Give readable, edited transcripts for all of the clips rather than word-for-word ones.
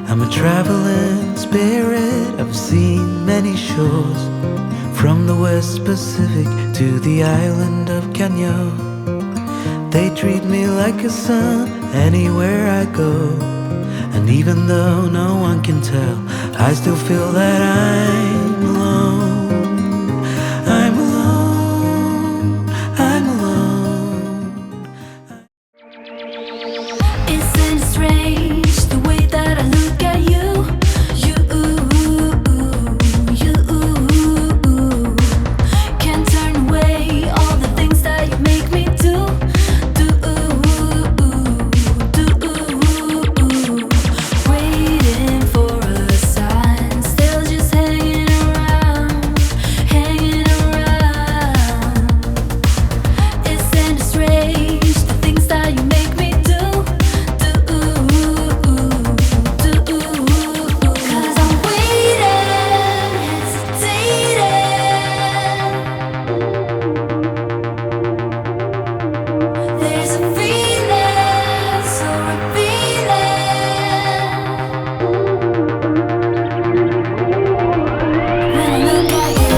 I'm a traveling spirit, I've seen many shores, from the West Pacific to the island of Kenya. They treat me like a son anywhere I go, and even though no one can tell, I still feel that I'm alone. I'm alone, I'm alone. Isn't it strange the way that I look at you? You can't turn away all the things that you make me do. Waiting for a sign, still just hanging around, hanging around. Isn't it strange the things that you make me do? 'Cause I'm waiting, hesitating. There's a feeling so revealing when I look at you.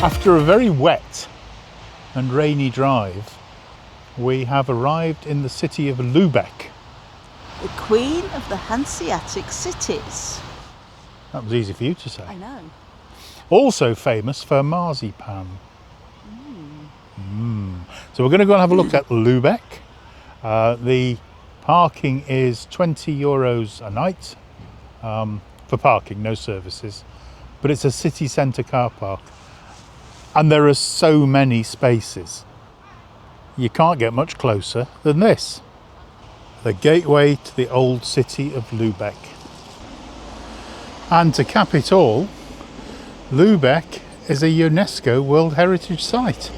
After a very wet and rainy drive, we have arrived in the city of Lubeck. The Queen of the Hanseatic cities. That was easy for you to say. I know. Also famous for Marzipan. So we're going to go and have a look at Lubeck. The parking is €20 a night for parking, no services. But it's a city centre car park. And there are so many spaces. You can't get much closer than this. The gateway to the old city of Lubeck. And to cap it all, Lubeck is a UNESCO World Heritage Site,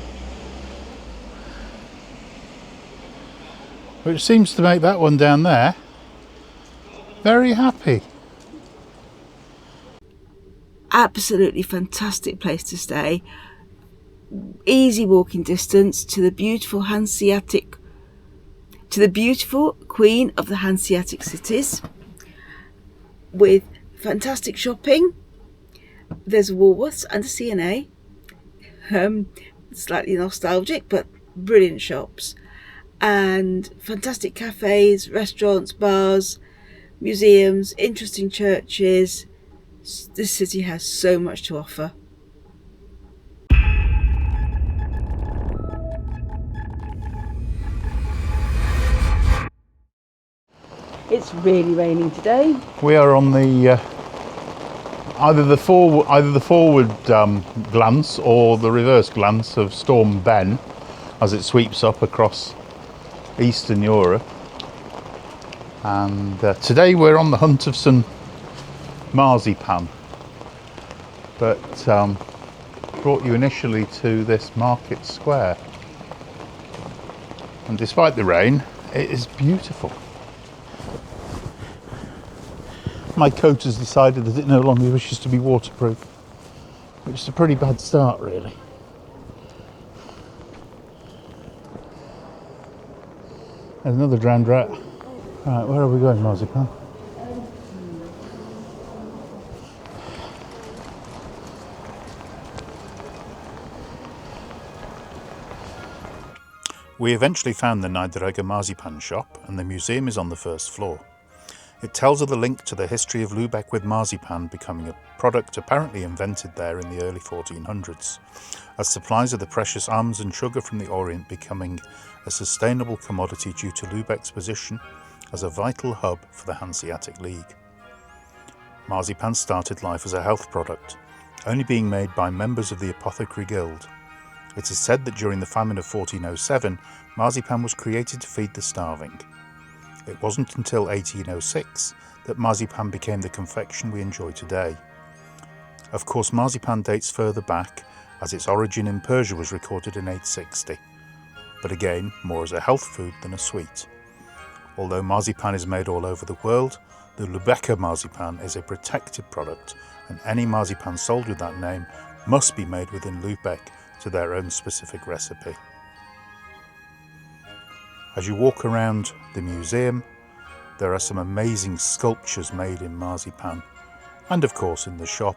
which seems to make that one down there very happy. Absolutely fantastic place to stay. Easy walking distance to the beautiful Queen of the Hanseatic cities, with fantastic shopping. There's a Woolworths and a C&A. Slightly nostalgic, but brilliant shops. And fantastic cafes, restaurants, bars, museums, interesting churches. This city has so much to offer. It's really raining today. We are on the either the forward glance or the reverse glance of Storm Ben as it sweeps up across Eastern Europe. And today we're on the hunt of some marzipan, but brought you initially to this market square. And despite the rain, it is beautiful. My coat has decided that it no longer wishes to be waterproof, which is a pretty bad start, really. There's another drowned rat. Right, where are we going, Marzipan? We eventually found the Niederegger Marzipan shop, and the museum is on the first floor. It tells of the link to the history of Lubeck, with marzipan becoming a product apparently invented there in the early 1400s, as supplies of the precious almonds and sugar from the Orient becoming a sustainable commodity due to Lubeck's position as a vital hub for the Hanseatic League. Marzipan started life as a health product, only being made by members of the Apothecary Guild. It is said that during the famine of 1407, marzipan was created to feed the starving. It wasn't until 1806 that marzipan became the confection we enjoy today. Of course, marzipan dates further back, as its origin in Persia was recorded in 860, but again more as a health food than a sweet. Although marzipan is made all over the world, The Lubeck marzipan is a protected product, and any marzipan sold with that name must be made within Lubeck to their own specific recipe. As you walk around the museum, there are some amazing sculptures made in marzipan, and of course in the shop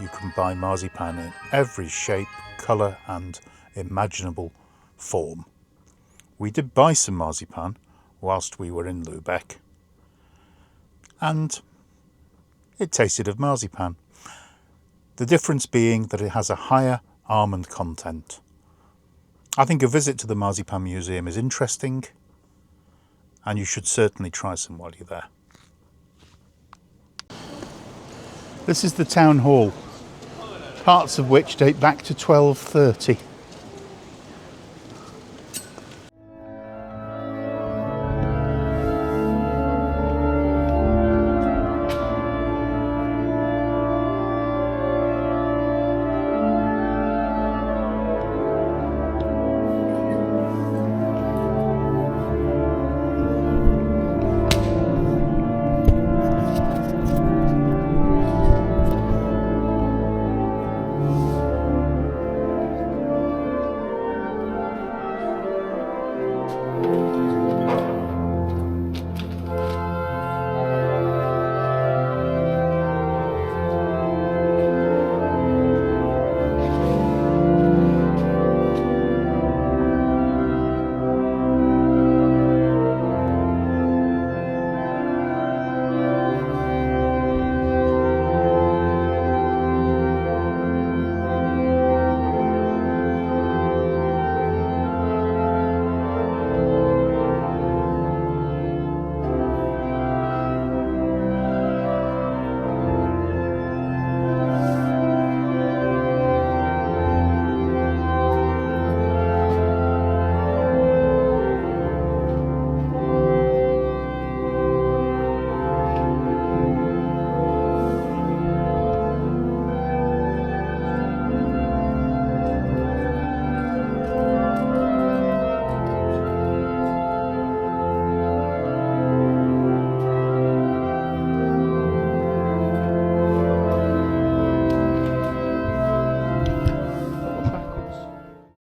you can buy marzipan in every shape, colour and imaginable form. We did buy some marzipan whilst we were in Lubeck, and it tasted of marzipan. The difference being that it has a higher almond content. I think a visit to the Marzipan Museum is interesting, and you should certainly try some while you're there. This is the town hall, parts of which date back to 1230.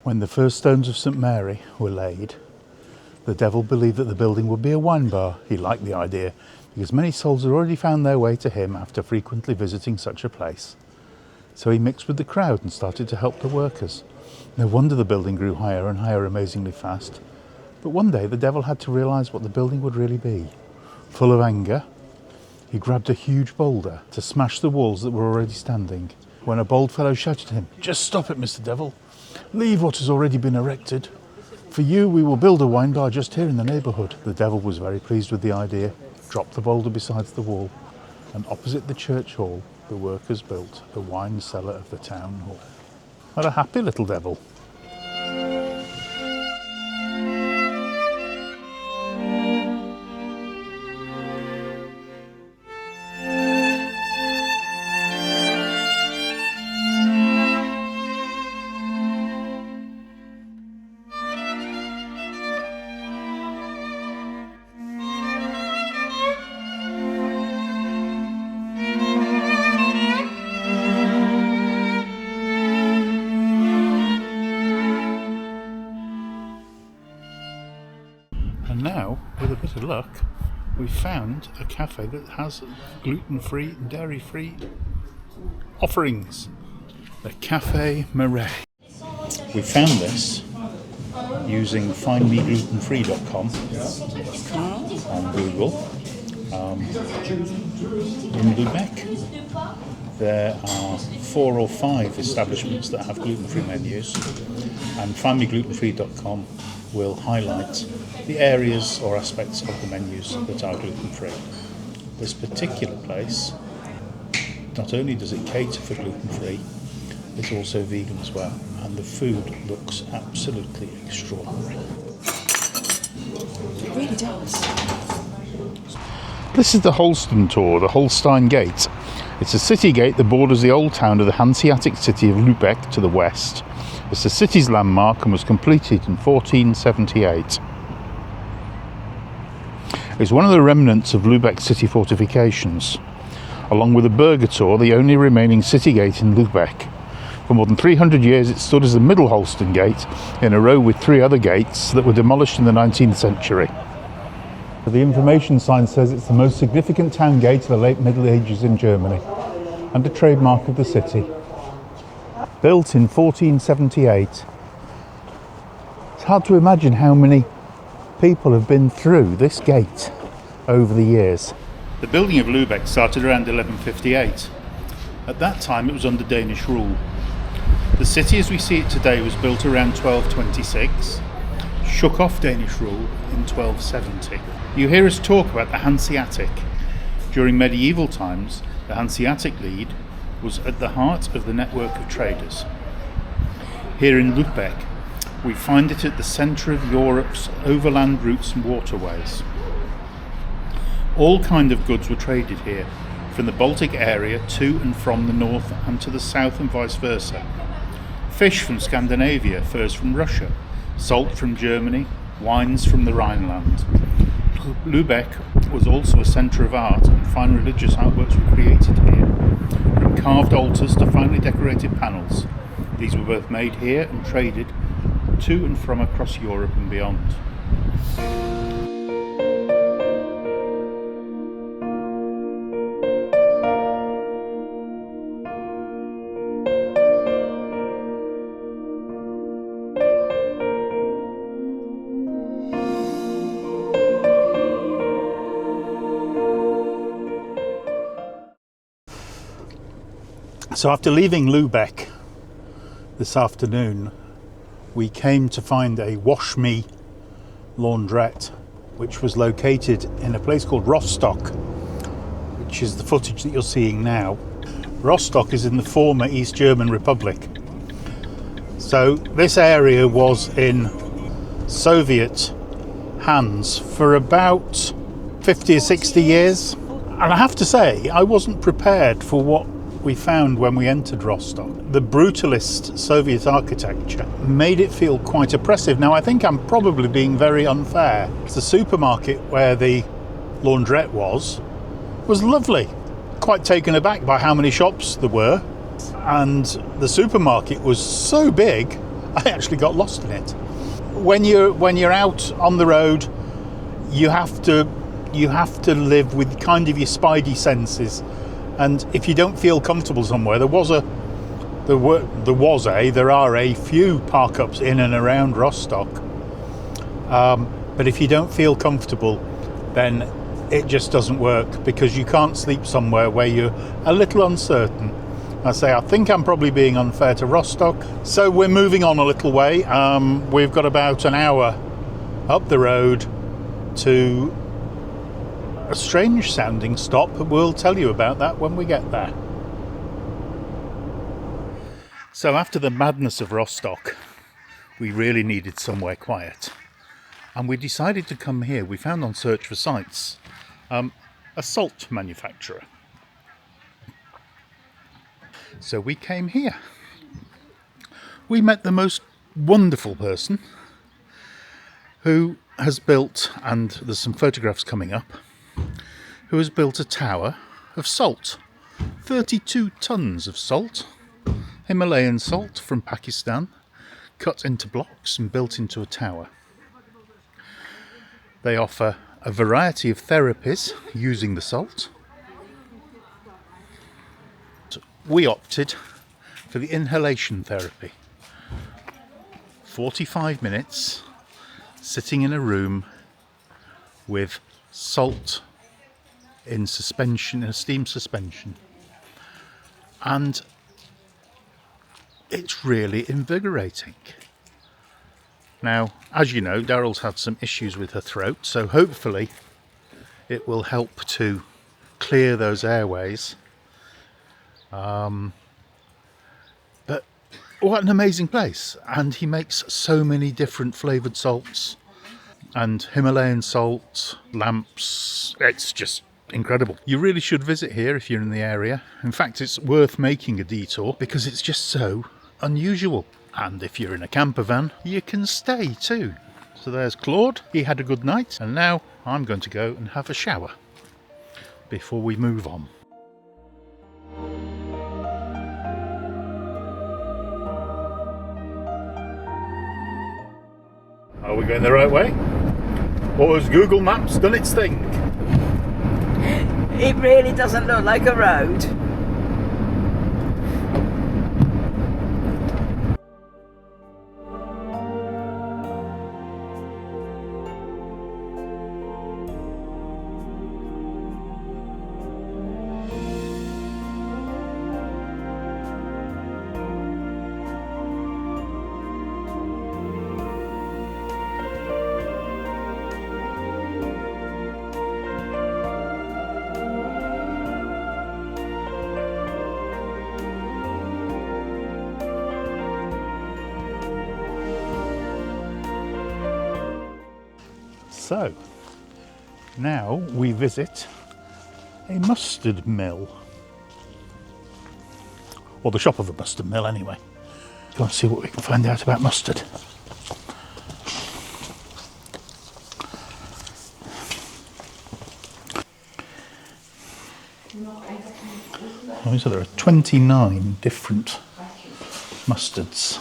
When the first stones of St Mary were laid, the devil believed that the building would be a wine bar. He liked the idea because many souls had already found their way to him after frequently visiting such a place. So he mixed with the crowd and started to help the workers. No wonder the building grew higher and higher amazingly fast. But one day the devil had to realise what the building would really be. Full of anger, he grabbed a huge boulder to smash the walls that were already standing, when a bold fellow shouted to him, "Just stop it, Mr. Devil. Leave what has already been erected. For you, we will build a wine bar just here in the neighbourhood." The devil was very pleased with the idea, dropped the boulder beside the wall, and opposite the church hall, the workers built the wine cellar of the town hall. What a happy little devil. And now, with a bit of luck, we've found a cafe that has gluten-free and dairy-free offerings. The Cafe Marais. We found this using findmeglutenfree.com on Google. In Lubeck, there are 4 or 5 establishments that have gluten-free menus, and findmeglutenfree.com will highlight the areas or aspects of the menus that are gluten-free. This particular place, not only does it cater for gluten-free, it's also vegan as well, and the food looks absolutely extraordinary. It really does. This is the Holstein Tor, the Holstein Gate. It's a city gate that borders the old town of the Hanseatic city of Lubeck to the west. It's the city's landmark and was completed in 1478. is one of the remnants of Lubeck city fortifications, along with the Burgertor, the only remaining city gate in Lubeck. For more than 300 years it stood as the Middle Holsten Gate in a row with 3 other gates that were demolished in the 19th century. The information sign says it's the most significant town gate of the late Middle Ages in Germany and a trademark of the city. Built in 1478. It's hard to imagine how many people have been through this gate over the years. The building of Lubeck started around 1158. At that time it was under Danish rule. The city as we see it today was built around 1226, shook off Danish rule in 1270. You hear us talk about the Hanseatic. During medieval times, the Hanseatic League was at the heart of the network of traders. Here in Lubeck, we find it at the centre of Europe's overland routes and waterways. All kinds of goods were traded here, from the Baltic area to and from the north and to the south and vice versa. Fish from Scandinavia, furs from Russia, salt from Germany, wines from the Rhineland. Lubeck was also a centre of art, and fine religious artworks were created here, from carved altars to finely decorated panels. These were both made here and traded to and from across Europe and beyond. So after leaving Lubeck this afternoon, we came to find a Wash Me laundrette, which was located in a place called Rostock, which is the footage that you're seeing now. Rostock is in the former East German Republic. So this area was in Soviet hands for about 50 or 60 years. And I have to say, I wasn't prepared for what we found when we entered Rostock. The brutalist Soviet architecture made it feel quite oppressive. Now, I think I'm probably being very unfair. The supermarket where the laundrette was lovely. Quite taken aback by how many shops there were. And the supermarket was so big, I actually got lost in it. When you're out on the road, you have to live with kind of your spidey senses. And if you don't feel comfortable somewhere, there are a few park-ups in and around Rostock. But if you don't feel comfortable, then it just doesn't work, because you can't sleep somewhere where you're a little uncertain. I think I'm probably being unfair to Rostock. So we're moving on a little way. We've got about an hour up the road to a strange sounding stop. We'll tell you about that when we get there. So after the madness of Rostock, we really needed somewhere quiet, and we decided to come here. We found on Search for Sites a salt manufacturer. So we came here. We met the most wonderful person who has built, and there's some photographs coming up, who has built a tower of salt. 32 tons of salt, Himalayan salt from Pakistan, cut into blocks and built into a tower. They offer a variety of therapies using the salt. We opted for the inhalation therapy. 45 minutes sitting in a room with salt in suspension, in a steam suspension, and it's really invigorating. Now, as you know, Darrelle's had some issues with her throat, so hopefully it will help to clear those airways. But what an amazing place. And he makes so many different flavoured salts, and Himalayan salt, lamps. It's just incredible. You really should visit here if you're in the area. In fact, it's worth making a detour because it's just so unusual. And if you're in a camper van, you can stay too. So there's Claude. He had a good night, and now I'm going to go and have a shower before we move on. Are we going the right way? Or has Google Maps done its thing? It really doesn't look like a road. So, now we visit a mustard mill. Or the shop of a mustard mill anyway. Go and see what we can find out about mustard. Oh, so there are 29 different mustards.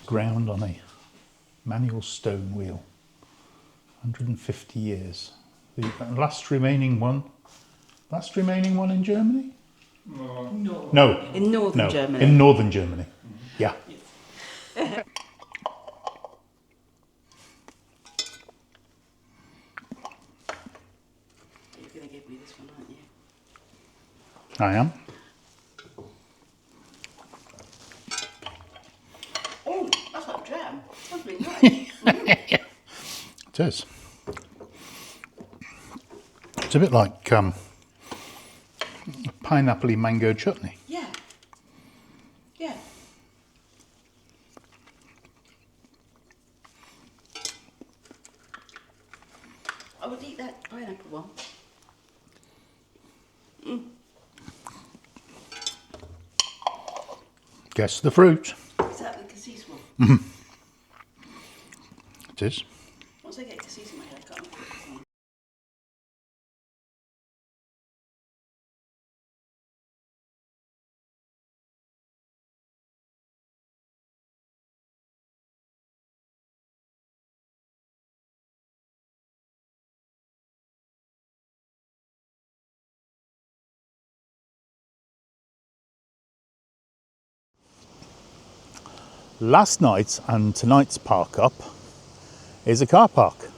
Ground on a manual stone wheel. 150 years. The last remaining one in Germany? No. In northern Germany. In northern Germany. Yeah. You're going to give me this one, aren't you? I am. Oh, that's like jam. That's really nice. It is. It's a bit like pineapple-y mango chutney. Yeah. Yeah. I would eat that pineapple one. Guess the fruit. Is that the cassis one? It is. Once I get cassis in my head, I can't put this on. Last night and tonight's park up is a car park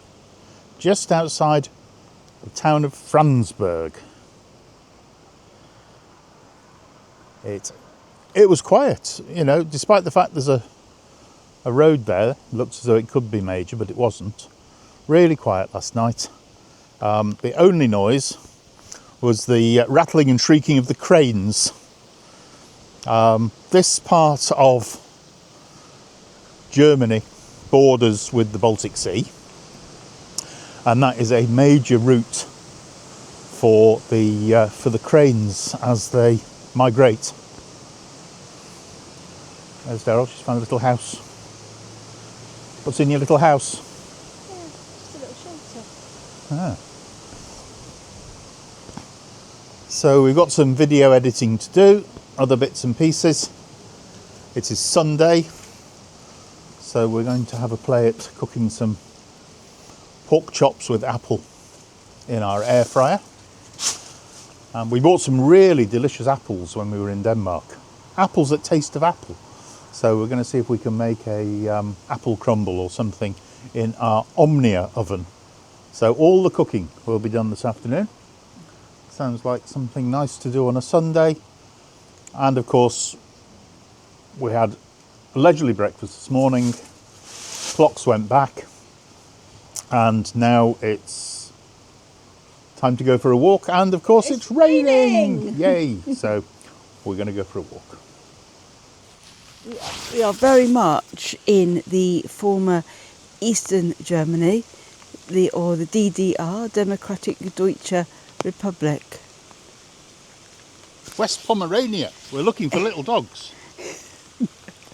just outside the town of Franzburg. It was quiet, you know, despite the fact there's a road there. Looks as though it could be major, but it wasn't. Really quiet last night. The only noise was the rattling and shrieking of the cranes. This part of Germany borders with the Baltic Sea, and that is a major route for the cranes as they migrate. There's Darrelle, she's found a little house. What's in your little house? Yeah, just a little shelter. Ah. So we've got some video editing to do, other bits and pieces. It is Sunday, so we're going to have a play at cooking some pork chops with apple in our air fryer. We bought some really delicious apples when we were in Denmark. Apples that taste of apple. So we're going to see if we can make a apple crumble or something in our Omnia oven. So all the cooking will be done this afternoon. Sounds like something nice to do on a Sunday. And of course, we had a leisurely breakfast this morning. Clocks went back. And now it's time to go for a walk. And of course, it's raining! Yay! So we're going to go for a walk. We are very much in the former Eastern Germany, the DDR, Democratic Deutsche Republic. West Pomerania. We're looking for little dogs.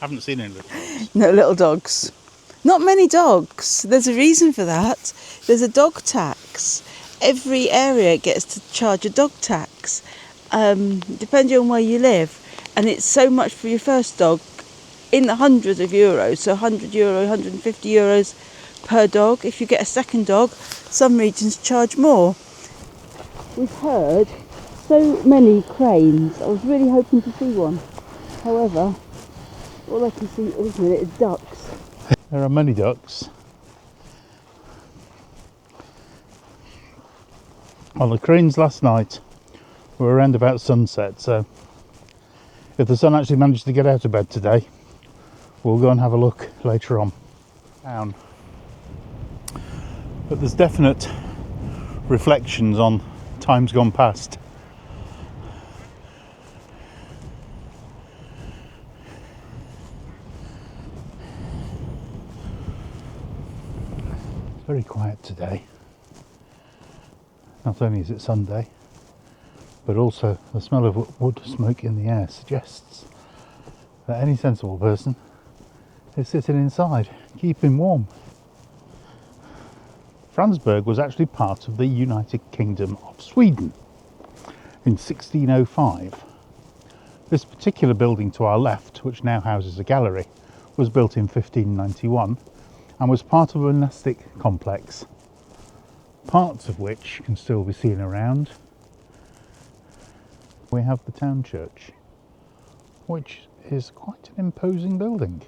Haven't seen any little dogs. No little dogs. Not many dogs. There's a reason for that. There's a dog tax. Every area gets to charge a dog tax, depending on where you live. And it's so much for your first dog, in the hundreds of euros. So €100, 150 euros per dog. If you get a second dog, some regions charge more. We've heard so many cranes. I was really hoping to see one. However, all I can see at this minute is ducks. There are many ducks. Well, the cranes last night were around about sunset, so if the sun actually managed to get out of bed today, we'll go and have a look later on. Down. But there's definite reflections on times gone past. It's very quiet today. Not only is it Sunday, but also the smell of wood smoke in the air suggests that any sensible person is sitting inside, keeping warm. Franzburg was actually part of the United Kingdom of Sweden in 1605. This particular building to our left, which now houses a gallery, was built in 1591 and was part of a monastic complex, parts of which can still be seen around. We have the town church, which is quite an imposing building.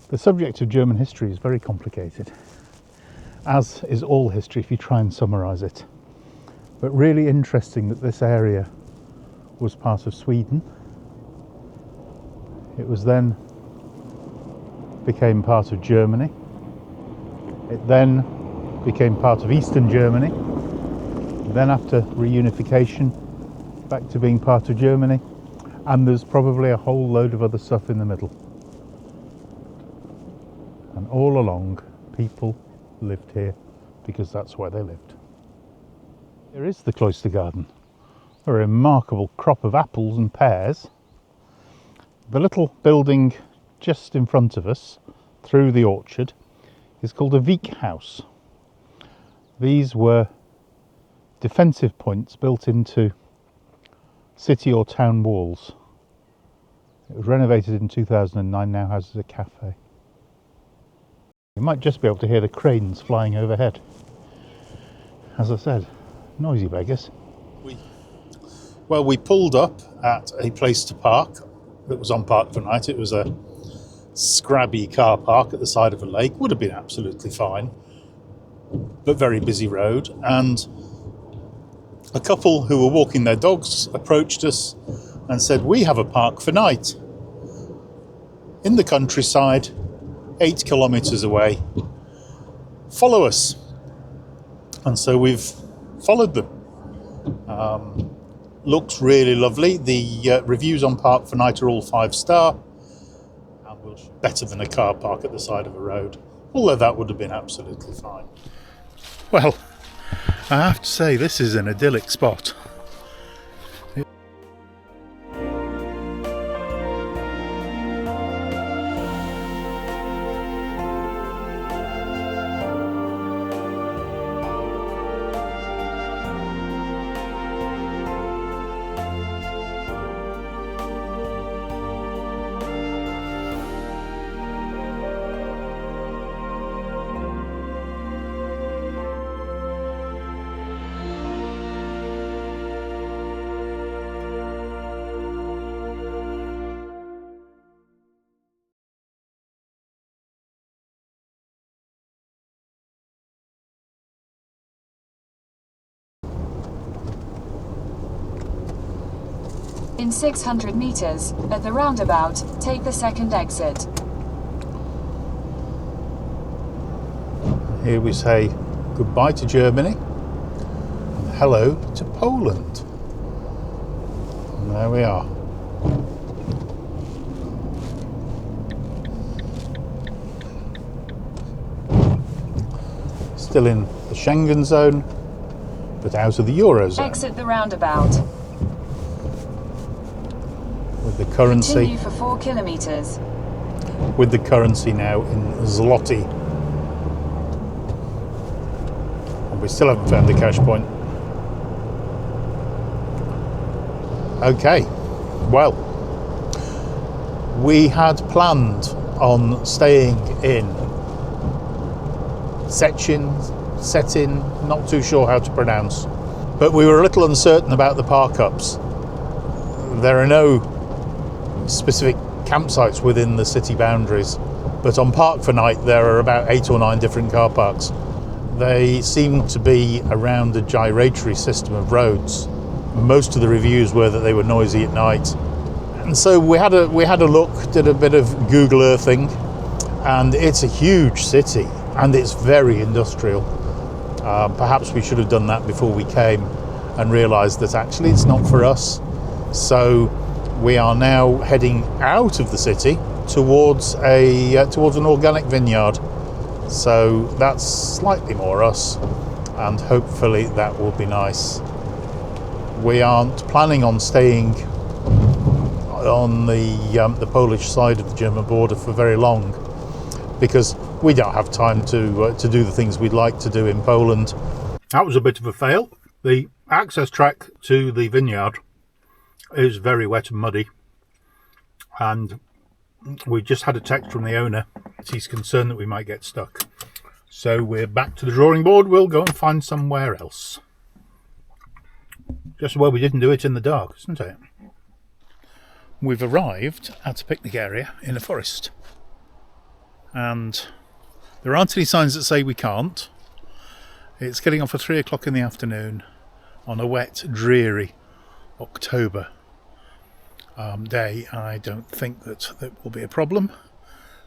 The subject of German history is very complicated, as is all history if you try and summarise it. But really interesting that this area was part of Sweden. It was then became part of Germany. It then became part of Eastern Germany. Then after reunification, back to being part of Germany. And there's probably a whole load of other stuff in the middle. And all along, people lived here because that's where they lived. Here is the cloister garden, a remarkable crop of apples and pears. The little building just in front of us, through the orchard, is called a Wiek house. These were defensive points built into city or town walls. It was renovated in 2009, now houses a cafe. You might just be able to hear the cranes flying overhead. As I said, noisy beggars. We pulled up at a place to park that was on Park for Night. It was a scrabby car park at the side of a lake. Would have been absolutely fine, but very busy road. And a couple who were walking their dogs approached us and said, "We have a Park for Night in the countryside, 8 kilometres away. Follow us." And so we've followed them. Looks really lovely. The reviews on Park for Night are all 5-star, and better than a car park at the side of a road, although that would have been absolutely fine. Well, I have to say, this is an idyllic spot. In 600 meters, at the roundabout, take the second exit. Here we say goodbye to Germany and hello to Poland. And there we are. still in the Schengen zone, but out of the Eurozone. Exit the roundabout. With the currency, Continue for 4 kilometers. with the currency now in zloty. And we still haven't found the cash point. Okay, well, we had planned on staying in Settin, not too sure how to pronounce, but we were a little uncertain about the park-ups. There are no specific campsites within the city boundaries, but on Park for Night there are about 8 or 9 different car parks. They seem to be around a gyratory system of roads. Most of the reviews were that they were noisy at night, and so we had a look, did a bit of Google Earthing, and it's a huge city and it's very industrial. Perhaps we should have done that before we came and realised that actually it's not for us. So we are now heading out of the city towards an organic vineyard. So that's slightly more us, and hopefully that will be nice. We aren't planning on staying on the Polish side of the German border for very long, because we don't have time to do the things we'd like to do in Poland. That was a bit of a fail. The access track to the vineyard is very wet and muddy, and we just had a text from the owner. He's concerned that we might get stuck. So we're back to the drawing board. We'll go and find somewhere else. Just well we didn't do it in the dark, isn't it? We've arrived at a picnic area in a forest, and there aren't any signs that say we can't. It's getting on for 3 o'clock in the afternoon on a wet, dreary October day. I don't think that will be a problem,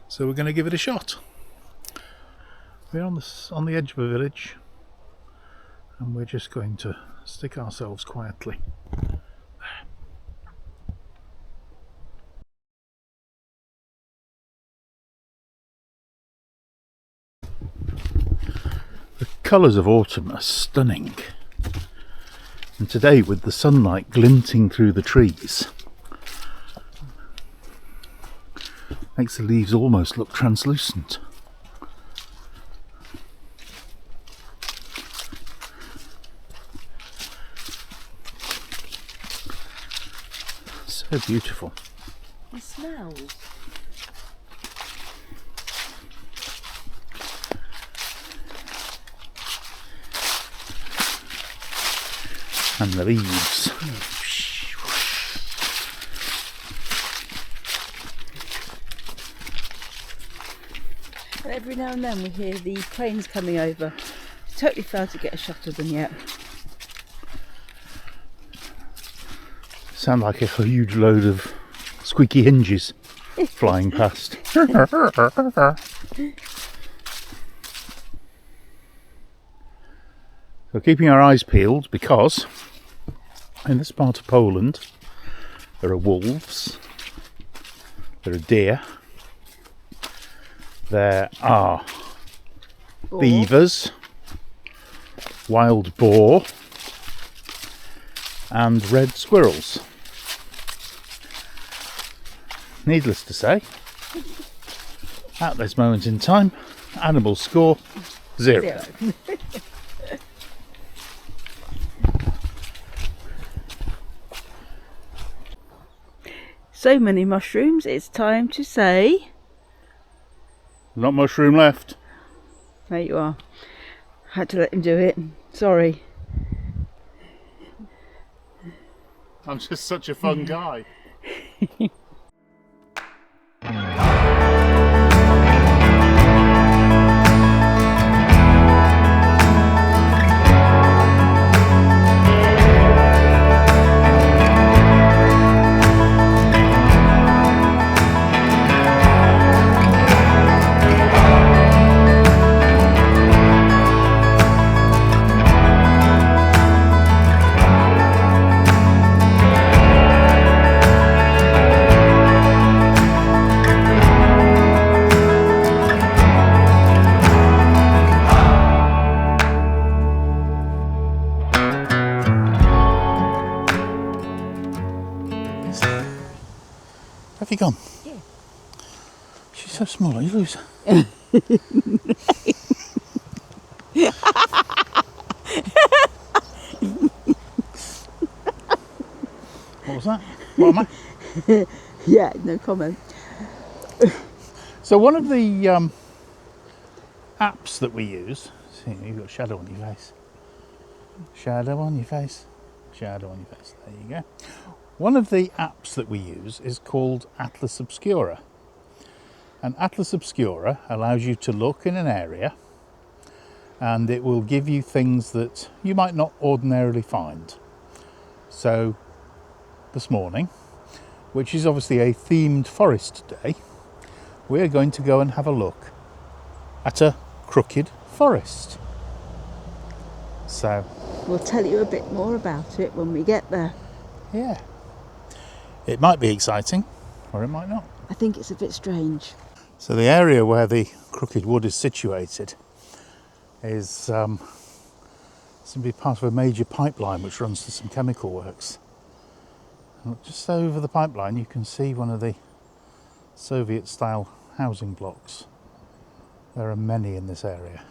so we're going to give it a shot. We're on the edge of a village, and we're just going to stick ourselves quietly. The colours of autumn are stunning, and today with the sunlight glinting through the trees makes the leaves almost look translucent. So beautiful. It smells. And the leaves. And every now and then we hear the cranes coming over. Totally failed to get a shot of them yet. Sound like a huge load of squeaky hinges flying past. So keeping our eyes peeled, because in this part of Poland there are wolves, there are deer, there are beavers, wild boar and red squirrels. Needless to say, at this moment in time, animal score 0. So many mushrooms, it's time to say... Not much room left. There you are. Had to let him do it. Sorry. I'm just such a fun guy. have you gone? Yeah. She's so small, you lose her. What was that? What am I? Yeah, no comment. So one of the apps that we use, see, you've got shadow on your face. Shadow on your face. Shadow on your face. There you go. One of the apps that we use is called Atlas Obscura. And Atlas Obscura allows you to look in an area and it will give you things that you might not ordinarily find. So this morning, which is obviously a themed forest day, we're going to go and have a look at a crooked forest. So We'll tell you a bit more about it when we get there. yeah, it might be exciting or it might not. I think it's a bit strange. So the area where the crooked wood is situated is simply part of a major pipeline which runs to some chemical works. And just over the pipeline you can see one of the Soviet style housing blocks. There are many in this area.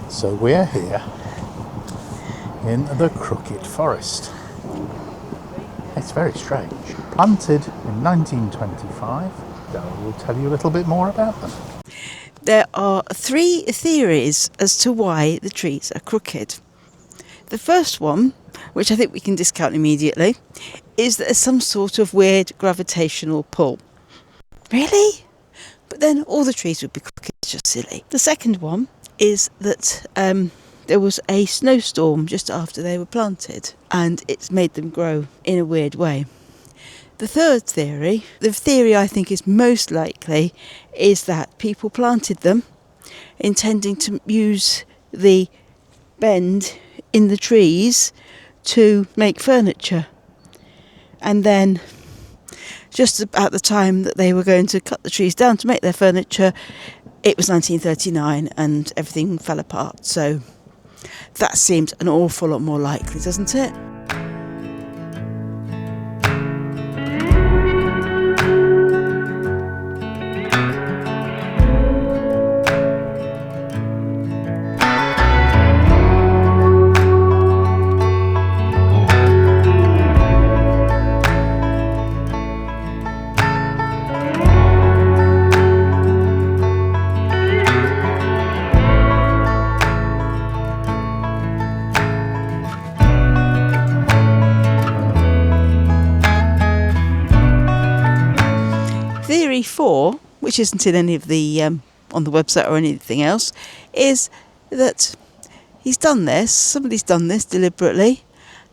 So we're here in the crooked forest. It's very strange. Planted in 1925. Darrelle will tell you a little bit more about them. There are 3 theories as to why the trees are crooked. The first one, which I think we can discount immediately, is that there's some sort of weird gravitational pull. Really? But then all the trees would be crooked. It's just silly. The second one is that there was a snowstorm just after they were planted and it's made them grow in a weird way. The third theory, the theory I think is most likely, is that people planted them intending to use the bend in the trees to make furniture. And then just about the time that they were going to cut the trees down to make their furniture, it was 1939 and everything fell apart. So that seems an awful lot more likely, doesn't it? Theory 4, which isn't in any of the on the website or anything else, is that he's done this, somebody's done this deliberately,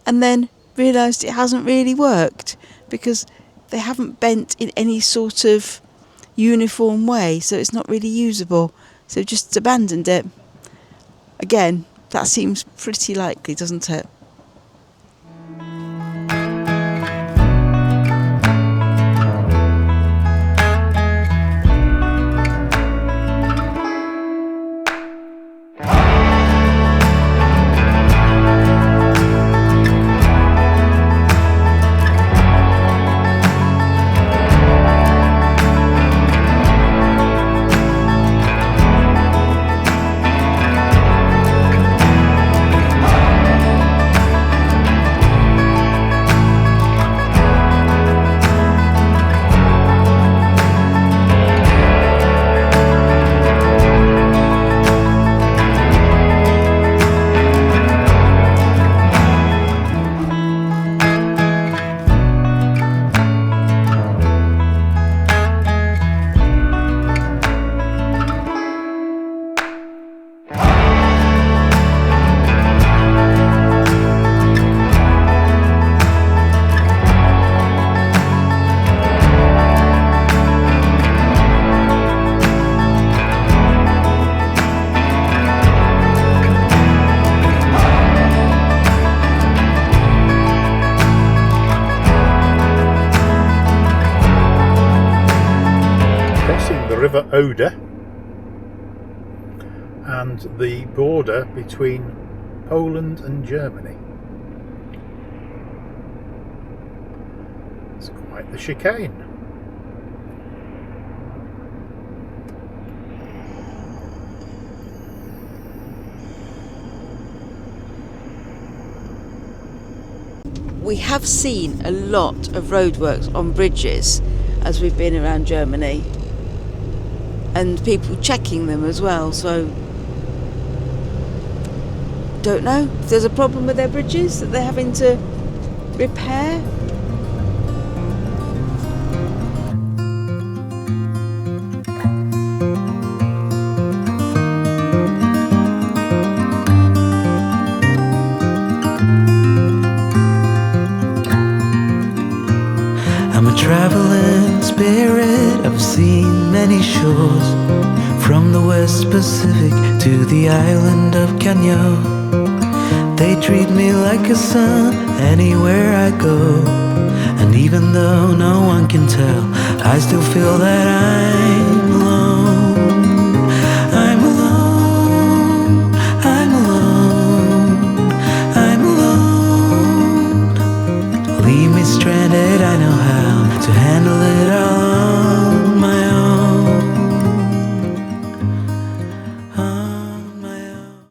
and then realised it hasn't really worked because they haven't bent in any sort of uniform way, so it's not really usable. So just abandoned it. Again, that seems pretty likely, doesn't it? River Oder and the border between Poland and Germany. It's quite the chicane. we have seen a lot of roadworks on bridges as we've been around Germany, and people checking them as well, so don't know if there's a problem with their bridges that they're having to repair. I'm a traveling spirit, I've seen many shores, from the West Pacific to the island of Canyo. They treat me like a son anywhere I go, and even though no one can tell, I still feel that I'm alone. I'm alone, I'm alone, I'm alone. Leave me stranded, I know how to handle it all